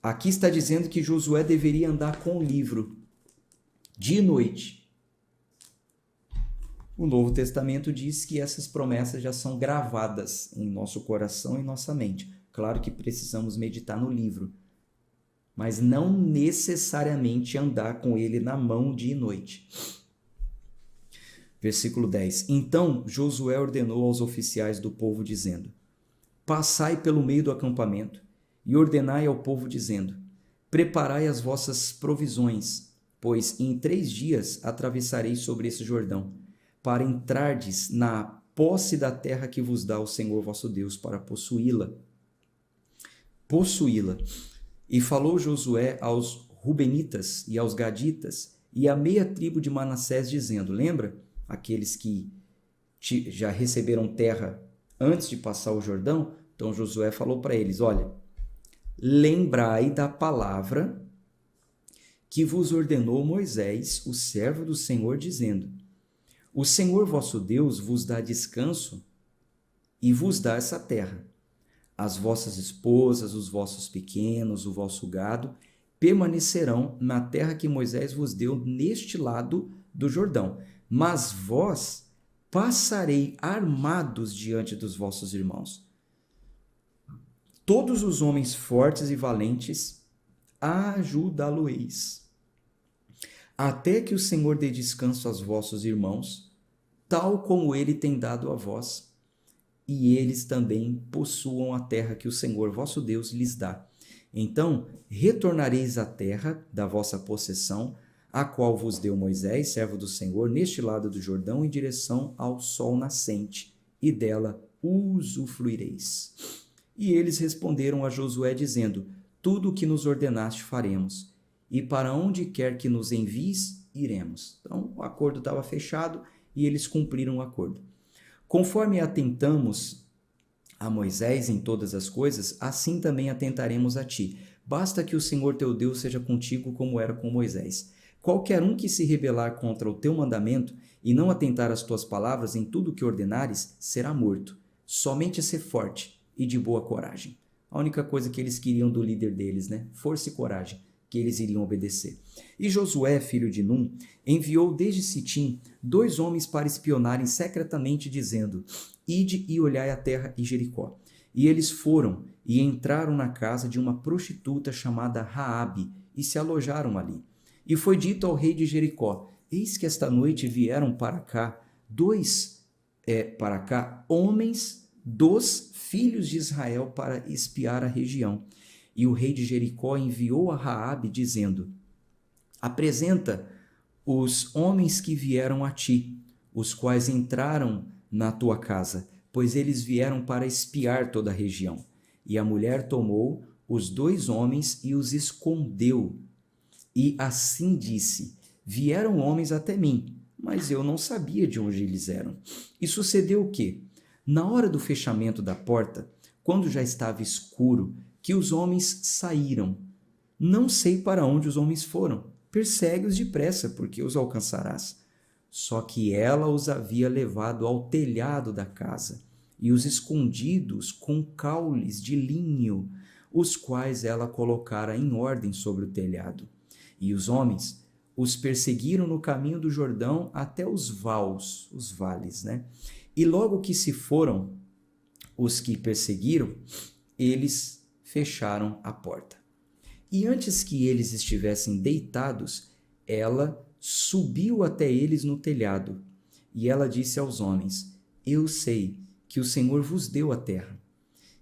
aqui está dizendo que Josué deveria andar com o livro dia e noite. O Novo Testamento diz que essas promessas já são gravadas em nosso coração e nossa mente. Claro que precisamos meditar no livro, mas não necessariamente andar com ele na mão dia e noite. Versículo 10. Então Josué ordenou aos oficiais do povo, dizendo: Passai pelo meio do acampamento e ordenai ao povo, dizendo: Preparai as vossas provisões, pois em 3 dias atravessareis sobre esse Jordão, para entrardes na posse da terra que vos dá o Senhor vosso Deus para possuí-la. E falou Josué aos Rubenitas e aos Gaditas e à meia tribo de Manassés, dizendo: Lembra aqueles que já receberam terra antes de passar o Jordão? Então Josué falou para eles: olha, lembrai da palavra que vos ordenou Moisés, o servo do Senhor, dizendo: O Senhor vosso Deus vos dá descanso e vos dá essa terra. As vossas esposas, os vossos pequenos, o vosso gado permanecerão na terra que Moisés vos deu neste lado do Jordão. Mas vós passarei armados diante dos vossos irmãos. Todos os homens fortes e valentes ajudá-lo-eis, até que o Senhor dê descanso aos vossos irmãos, tal como ele tem dado a vós, e eles também possuam a terra que o Senhor vosso Deus lhes dá. Então retornareis à terra da vossa possessão, a qual vos deu Moisés, servo do Senhor, neste lado do Jordão, em direção ao sol nascente, e dela usufruireis. E eles responderam a Josué, dizendo: Tudo o que nos ordenaste faremos, e para onde quer que nos envies, iremos. Então o acordo estava fechado e eles cumpriram o acordo. Conforme atentamos a Moisés em todas as coisas, assim também atentaremos a ti. Basta que o Senhor teu Deus seja contigo como era com Moisés. Qualquer um que se rebelar contra o teu mandamento e não atentar às tuas palavras em tudo o que ordenares, será morto. Somente ser forte e de boa coragem. A única coisa que eles queriam do líder deles, né? Força e coragem, que eles iriam obedecer. E Josué, filho de Num, enviou desde Sitim 2 homens para espionarem secretamente, dizendo: Ide e olhai a terra e Jericó. E eles foram e entraram na casa de uma prostituta chamada Raabe e se alojaram ali. E foi dito ao rei de Jericó: Eis que esta noite vieram para cá homens dos filhos de Israel para espiar a região. E o rei de Jericó enviou a Raabe, dizendo: Apresenta os homens que vieram a ti, os quais entraram na tua casa, pois eles vieram para espiar toda a região. E a mulher tomou os 2 homens e os escondeu. E assim disse: Vieram homens até mim, mas eu não sabia de onde eles eram. E sucedeu o quê? Na hora do fechamento da porta, quando já estava escuro, que os homens saíram. Não sei para onde os homens foram. Persegue-os depressa, porque os alcançarás. Só que ela os havia levado ao telhado da casa e os escondidos com caules de linho, os quais ela colocara em ordem sobre o telhado. E os homens os perseguiram no caminho do Jordão até os vales, né? E logo que se foram os que perseguiram, eles fecharam a porta. E antes que eles estivessem deitados, ela subiu até eles no telhado. E ela disse aos homens: Eu sei que o Senhor vos deu a terra,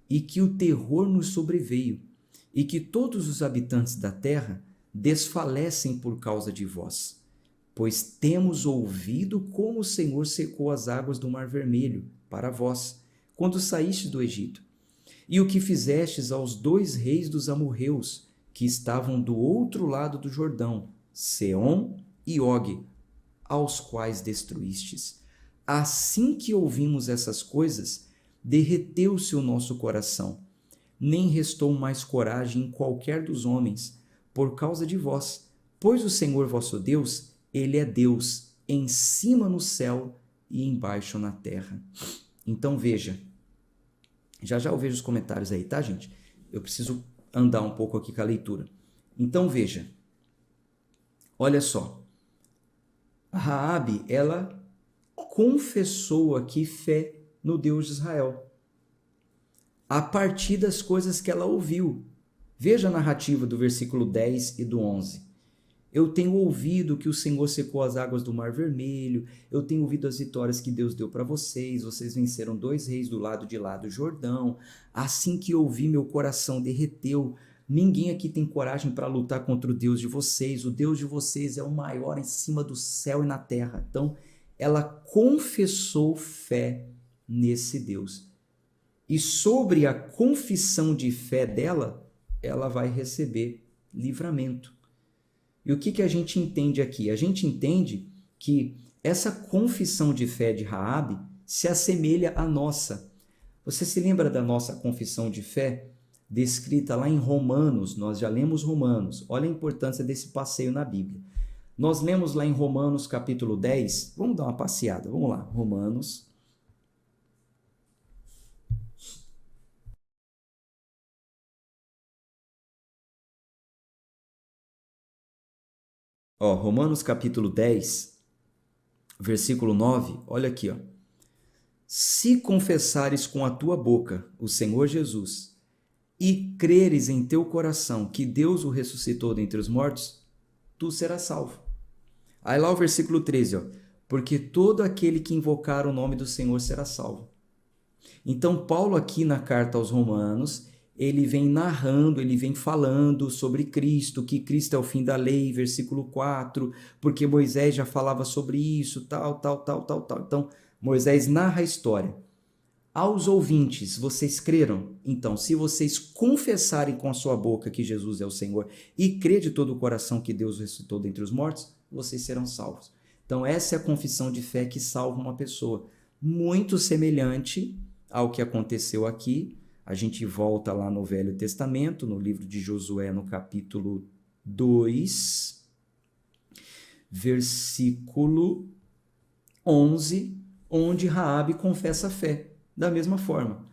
e que o terror nos sobreveio, e que todos os habitantes da terra desfalecem por causa de vós. Pois temos ouvido como o Senhor secou as águas do Mar Vermelho para vós, quando saístes do Egito, e o que fizestes aos 2 reis dos amorreus, que estavam do outro lado do Jordão, Seom e Og, aos quais destruístes. Assim que ouvimos essas coisas, derreteu-se o nosso coração, nem restou mais coragem em qualquer dos homens, por causa de vós, pois o Senhor vosso Deus, ele é Deus, em cima no céu e embaixo na terra. Então veja, já eu vejo os comentários aí, tá, gente? Eu preciso andar um pouco aqui com a leitura. Então veja, olha só, a Raabe, ela confessou aqui fé no Deus de Israel, a partir das coisas que ela ouviu. Veja a narrativa do versículo 10 e do 11. Eu tenho ouvido que o Senhor secou as águas do Mar Vermelho, eu tenho ouvido as vitórias que Deus deu para vocês, vocês venceram 2 reis do lado de lá do Jordão. Assim que ouvi, meu coração derreteu. Ninguém aqui tem coragem para lutar contra o Deus de vocês. O Deus de vocês é o maior em cima do céu e na terra. Então, ela confessou fé nesse Deus. E sobre a confissão de fé dela, ela vai receber livramento. E o que a gente entende aqui? A gente entende que essa confissão de fé de Raabe se assemelha à nossa. Você se lembra da nossa confissão de fé? Descrita lá em Romanos, nós já lemos Romanos. Olha a importância desse passeio na Bíblia. Nós lemos lá em Romanos capítulo 10. Vamos dar uma passeada, vamos lá. Romanos. Romanos capítulo 10, versículo 9, olha aqui, Se confessares com a tua boca o Senhor Jesus e creres em teu coração que Deus o ressuscitou dentre os mortos, tu serás salvo. Aí lá o versículo 13, porque todo aquele que invocar o nome do Senhor será salvo. Então Paulo aqui na carta aos Romanos, ele vem narrando, ele vem falando sobre Cristo, que Cristo é o fim da lei, versículo 4, porque Moisés já falava sobre isso, tal. Então, Moisés narra a história. Aos ouvintes, vocês creram? Então, se vocês confessarem com a sua boca que Jesus é o Senhor e crer de todo o coração que Deus ressuscitou dentre os mortos, vocês serão salvos. Então, essa é a confissão de fé que salva uma pessoa. Muito semelhante ao que aconteceu aqui. A gente volta lá no Velho Testamento, no livro de Josué, no capítulo 2, versículo 11, onde Raabe confessa a fé. Da mesma forma,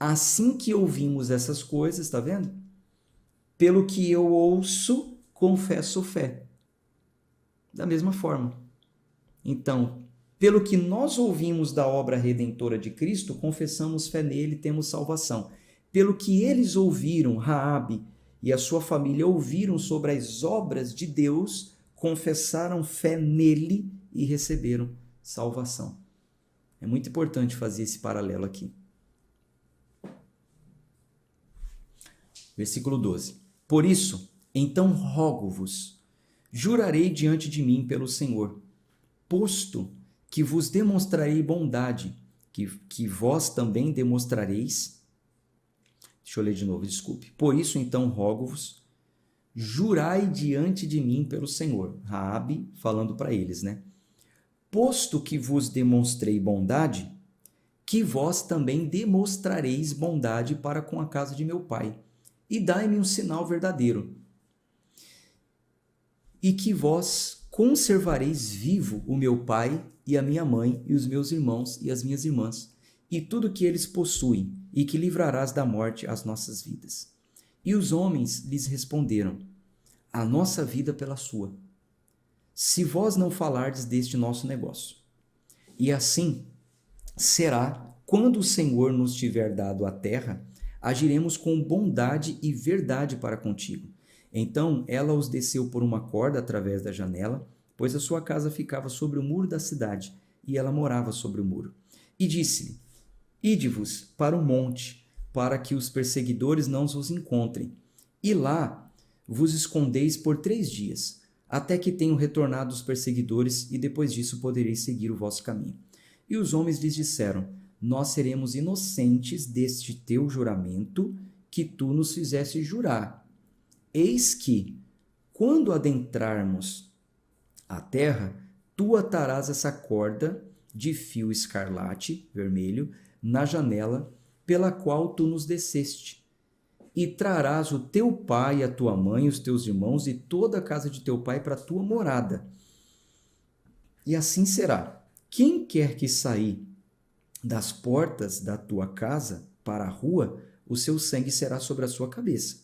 Assim que ouvimos essas coisas, está vendo? Pelo que eu ouço, confesso fé. Da mesma forma. Então, pelo que nós ouvimos da obra redentora de Cristo, confessamos fé nele e temos salvação. Pelo que eles ouviram, Raabe e a sua família ouviram sobre as obras de Deus, confessaram fé nele e receberam salvação. É muito importante fazer esse paralelo aqui. Versículo 12. Por isso, então rogo-vos, jurarei diante de mim pelo Senhor, posto que vos demonstrarei bondade, que vós também demonstrareis. Deixa eu ler de novo, desculpe. Por isso, então, rogo-vos, jurai diante de mim pelo Senhor. Raabe falando para eles, né? Posto que vos demonstrei bondade, que vós também demonstrareis bondade para com a casa de meu pai. E dai-me um sinal verdadeiro. E que vós conservareis vivo o meu pai e a minha mãe e os meus irmãos e as minhas irmãs, e tudo que eles possuem, e que livrarás da morte as nossas vidas. E os homens lhes responderam: a nossa vida pela sua, se vós não falardes deste nosso negócio. E assim será, quando o Senhor nos tiver dado a terra, agiremos com bondade e verdade para contigo. Então ela os desceu por uma corda através da janela, pois a sua casa ficava sobre o muro da cidade, e ela morava sobre o muro. E disse-lhe: ide-vos para o monte, para que os perseguidores não vos encontrem, e lá vos escondeis por 3 dias, até que tenham retornado os perseguidores, e depois disso podereis seguir o vosso caminho. E os homens lhes disseram: nós seremos inocentes deste teu juramento que tu nos fizeste jurar. Eis que, quando adentrarmos a terra, tu atarás essa corda de fio escarlate, vermelho, na janela pela qual tu nos desceste, e trarás o teu pai, a tua mãe, os teus irmãos e toda a casa de teu pai para a tua morada. E assim será: quem quer que sair das portas da tua casa para a rua, o seu sangue será sobre a sua cabeça,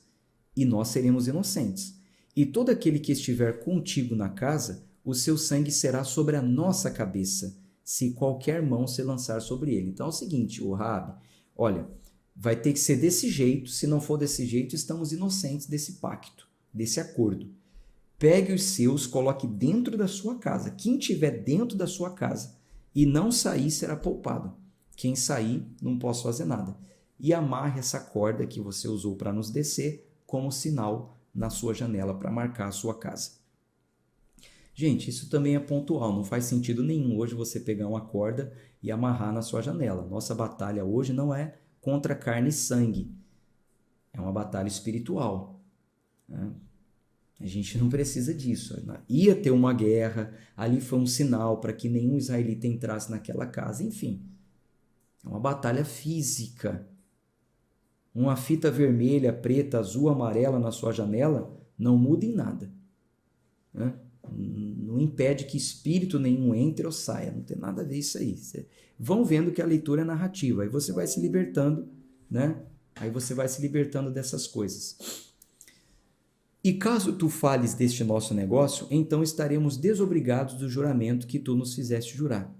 e nós seremos inocentes. E todo aquele que estiver contigo na casa, o seu sangue será sobre a nossa cabeça, se qualquer mão se lançar sobre ele. Então é o seguinte, o Raabe, olha, vai ter que ser desse jeito, se não for desse jeito, estamos inocentes desse pacto, desse acordo. Pegue os seus, coloque dentro da sua casa. Quem estiver dentro da sua casa e não sair será poupado. Quem sair, não posso fazer nada. E amarre essa corda que você usou para nos descer como sinal na sua janela para marcar a sua casa. Gente, isso também é pontual, não faz sentido nenhum hoje você pegar uma corda e amarrar na sua janela. Nossa batalha hoje não é contra carne e sangue, é uma batalha espiritual, né? A gente não precisa disso. Ia ter uma guerra, ali foi um sinal para que nenhum israelita entrasse naquela casa, enfim. É uma batalha física. Uma fita vermelha, preta, azul, amarela na sua janela não muda em nada, né? Não impede que espírito nenhum entre ou saia. Não tem nada a ver isso aí. Vão vendo que a leitura é narrativa. Aí você vai se libertando, né? Aí você vai se libertando dessas coisas. E caso tu fales deste nosso negócio, então estaremos desobrigados do juramento que tu nos fizeste jurar.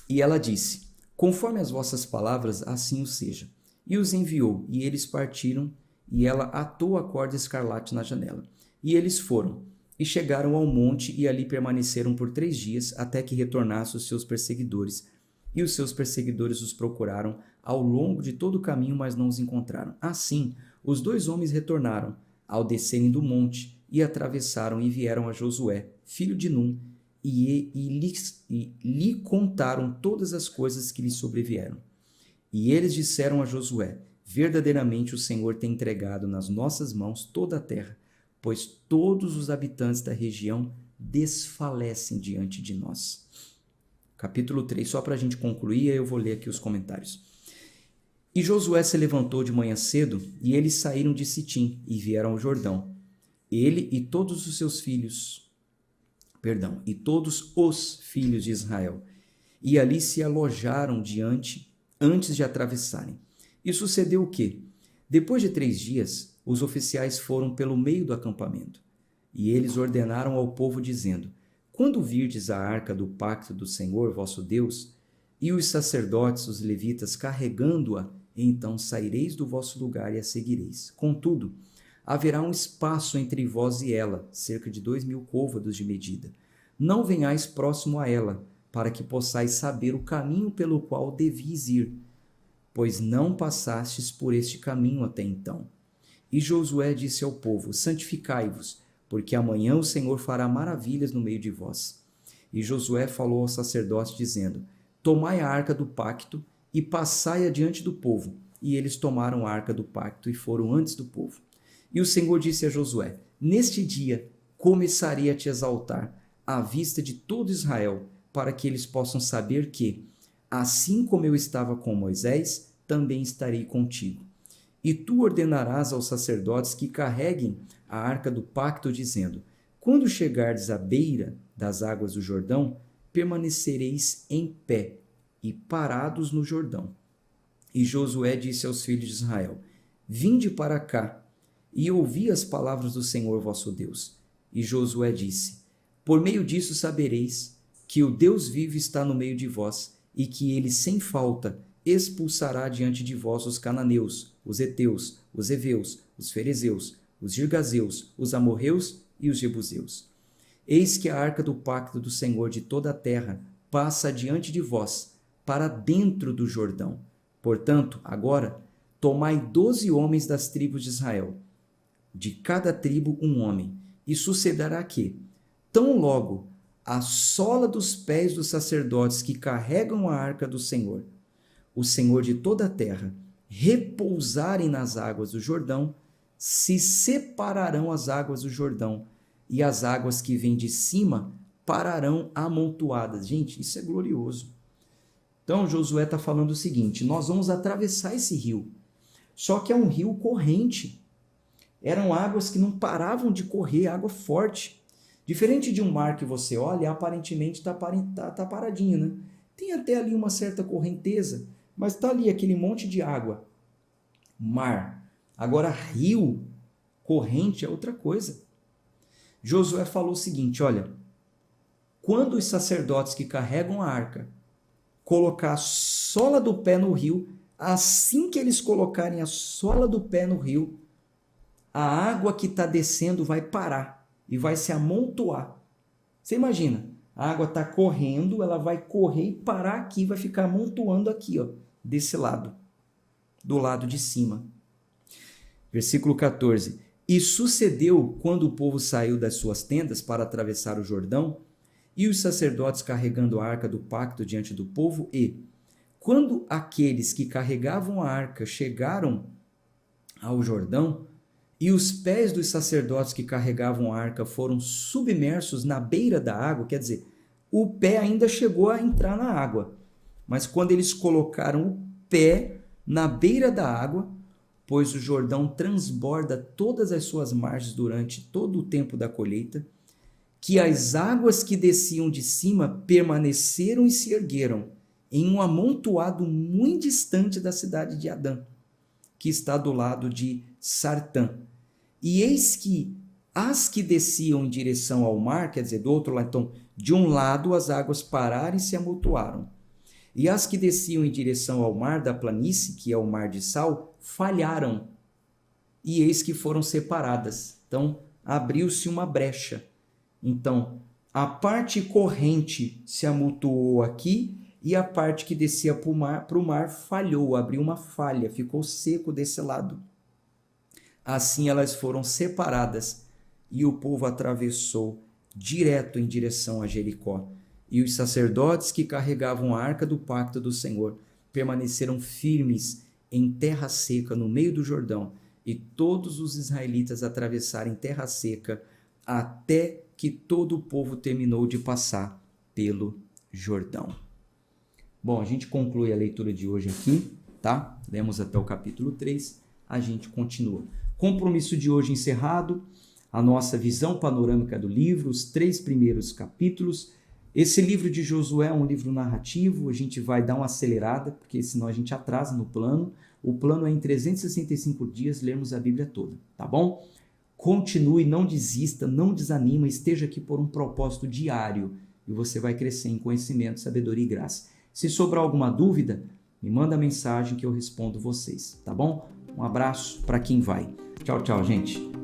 E ela disse: conforme as vossas palavras, assim o seja. E os enviou, e eles partiram, e ela atou a corda escarlate na janela. E eles foram, e chegaram ao monte, e ali permaneceram por 3 dias, até que retornassem os seus perseguidores. E os seus perseguidores os procuraram ao longo de todo o caminho, mas não os encontraram. Assim, os 2 homens retornaram, ao descerem do monte, e atravessaram e vieram a Josué, filho de Num, e lhe contaram todas as coisas que lhe sobrevieram. E eles disseram a Josué: verdadeiramente o Senhor tem entregado nas nossas mãos toda a terra, pois todos os habitantes da região desfalecem diante de nós. Capítulo 3, só para a gente concluir, eu vou ler aqui os comentários. E Josué se levantou de manhã cedo, e eles saíram de Sitim e vieram ao Jordão, ele e todos os seus filhos, e todos os filhos de Israel, e ali se alojaram diante antes de atravessarem. E sucedeu o quê? Depois de 3 dias, os oficiais foram pelo meio do acampamento, e eles ordenaram ao povo, dizendo: quando virdes a arca do pacto do Senhor vosso Deus, e os sacerdotes, os levitas, carregando-a, então saireis do vosso lugar e a seguireis. Contudo, haverá um espaço entre vós e ela, cerca de 2.000 côvados de medida. Não venhais próximo a ela, para que possais saber o caminho pelo qual devis ir, pois não passastes por este caminho até então. E Josué disse ao povo: santificai-vos, porque amanhã o Senhor fará maravilhas no meio de vós. E Josué falou aos sacerdotes, dizendo: tomai a arca do pacto e passai adiante do povo. E eles tomaram a arca do pacto e foram antes do povo. E o Senhor disse a Josué: neste dia começarei a te exaltar à vista de todo Israel, para que eles possam saber que, assim como eu estava com Moisés, também estarei contigo. E tu ordenarás aos sacerdotes que carreguem a arca do pacto, dizendo: quando chegardes à beira das águas do Jordão, permanecereis em pé e parados no Jordão. E Josué disse aos filhos de Israel: vinde para cá e ouvi as palavras do Senhor vosso Deus. E Josué disse: por meio disso sabereis que o Deus vivo está no meio de vós, e que ele sem falta expulsará diante de vós os cananeus, os heteus, os heveus, os ferezeus, os girgazeus, os amorreus e os jebuseus. Eis que a arca do pacto do Senhor de toda a terra passa diante de vós, para dentro do Jordão. Portanto, agora, tomai 12 homens das tribos de Israel, de cada tribo um homem, e sucederá que, tão logo a sola dos pés dos sacerdotes que carregam a arca do Senhor, o Senhor de toda a terra, repousarem nas águas do Jordão, se separarão as águas do Jordão, e as águas que vêm de cima pararão amontoadas. Gente, isso é glorioso. Então, Josué está falando o seguinte: nós vamos atravessar esse rio, só que é um rio corrente. Eram águas que não paravam de correr, água forte. Diferente de um mar que você olha, aparentemente está paradinho, né? Tem até ali uma certa correnteza, mas está ali aquele monte de água. Mar. Agora, rio, corrente é outra coisa. Josué falou o seguinte: olha, quando os sacerdotes que carregam a arca colocar a sola do pé no rio, assim que eles colocarem a sola do pé no rio, a água que está descendo vai parar e vai se amontoar. Você imagina, a água está correndo, ela vai correr e parar aqui, vai ficar amontoando aqui, ó, desse lado, do lado de cima. Versículo 14. E sucedeu, quando o povo saiu das suas tendas para atravessar o Jordão, e os sacerdotes carregando a arca do pacto diante do povo, e, quando aqueles que carregavam a arca chegaram ao Jordão, e os pés dos sacerdotes que carregavam a arca foram submersos na beira da água, quer dizer, o pé ainda chegou a entrar na água, mas quando eles colocaram o pé na beira da água, pois o Jordão transborda todas as suas margens durante todo o tempo da colheita, que as águas que desciam de cima permaneceram e se ergueram em um amontoado muito distante da cidade de Adã, que está do lado de Sartã. E eis que as que desciam em direção ao mar, quer dizer, do outro lado, então, de um lado as águas pararam e se amontoaram. E as que desciam em direção ao mar da planície, que é o mar de Sal, falharam. E eis que foram separadas. Então, abriu-se uma brecha. Então, a parte corrente se amontoou aqui e a parte que descia para o mar falhou, abriu uma falha, ficou seco desse lado. Assim elas foram separadas e o povo atravessou direto em direção a Jericó. E os sacerdotes que carregavam a arca do pacto do Senhor permaneceram firmes em terra seca no meio do Jordão, e todos os israelitas atravessaram terra seca até que todo o povo terminou de passar pelo Jordão. Bom, a gente conclui a leitura de hoje aqui, tá? Lemos até o capítulo 3, a gente continua. Compromisso de hoje encerrado, a nossa visão panorâmica do livro, os 3 primeiros capítulos, Esse livro de Josué é um livro narrativo, a gente vai dar uma acelerada, porque senão a gente atrasa no plano. O plano é em 365 dias lermos a Bíblia toda, tá bom? Continue, não desista, não desanima, esteja aqui por um propósito diário e você vai crescer em conhecimento, sabedoria e graça. Se sobrar alguma dúvida, me manda mensagem que eu respondo vocês, tá bom? Um abraço para quem vai. Tchau, tchau, gente.